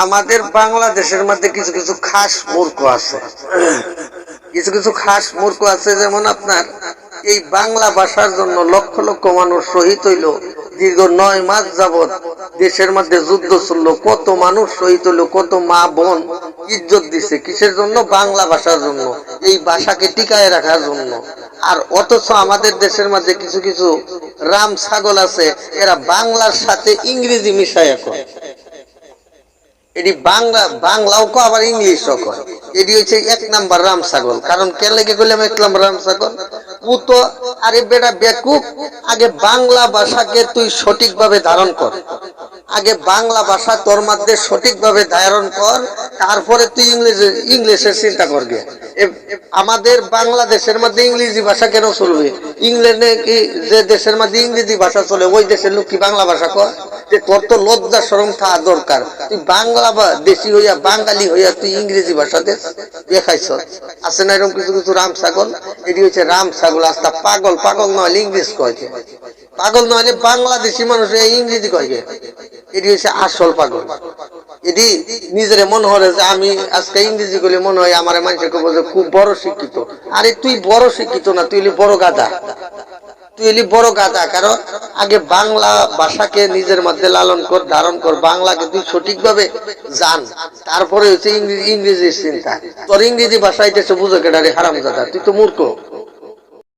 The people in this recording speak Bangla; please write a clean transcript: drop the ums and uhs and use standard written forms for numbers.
আমাদের বাংলাদেশের মধ্যে কিছু কিছু খাস মূর্খ আছে, কিছু কিছু খাস মূর্খ আছে। যেমন আপনার এই বাংলা ভাষার জন্য লক্ষ লক্ষ মানুষ শহীদ হইল, দীর্ঘ 9 মাস যাবৎ দেশের মধ্যে যুদ্ধ চললো, কত মানুষ শহীদ হইলো, কত মা বোন ইজ্জত দিছে কিসের জন্য? বাংলা ভাষার জন্য, এই ভাষাকে টিকায় রাখার জন্য। আর অথচ আমাদের দেশের মধ্যে কিছু কিছু রাম ছাগল আছে, এরা বাংলার সাথে ইংরেজি মিশায় করে। এটি বাংলাও কো আবার ইংলিশও কয়। এটি হচ্ছে 1 নাম্বার রাম ছাগল। কারণ কে লেগে করলাম 1 নাম্বার রাম ছাগল? ও তো আরে বেটা বেকুব, আগে বাংলা ভাষাকে তুই সঠিকভাবে ধারণ কর, আগে বাংলা ভাষা তোর মধ্যে সঠিকভাবে ধারণ কর, তারপরে তুই ইংলিশের চিন্তা করবে। আমাদের বাংলাদেশের মধ্যে ইংরেজি ভাষা কেন চলবে? ইংল্যান্ডে কি যে দেশের মধ্যে ইংরেজি ভাষা চলে ওই দেশের লোক কি বাংলা ভাষা কয়? যে তোর তো লজ্জা শরম থাকা দরকার, তুই বাংলা দেশি হইয়া বাঙালি হইয়া তুই ইংরেজি ভাষা দেখাইছ। আছে না এরকম কিছু কিছু রাম ছাগল? এটি হচ্ছে রাম ছাগল। আস্তা পাগল, পাগল নয় ইংরেজ কয়, পাগল নয় বাংলাদেশি মানুষ ইংরেজি কয়। এটি হচ্ছে আসল পাগল। এটি নিজের মনে হয় যে আমি আজকে ইংরেজি করলে মনে হয় আমার মানুষকে বলছে খুব বড় শিক্ষিত। আরে তুই বড় শিক্ষিত না, তুই বড় গাধা, তুই বড় গাধা। কারণ আগে বাংলা ভাষাকে নিজের মধ্যে লালন কর, ধারণ কর, বাংলাকে তুই সঠিকভাবে জান, তারপরে হচ্ছে ইংরেজির চিন্তা। তোর ইংরেজি ভাষায় দেশে বুঝো কেডারে হারামজাদা, তুই তো মূর্খ।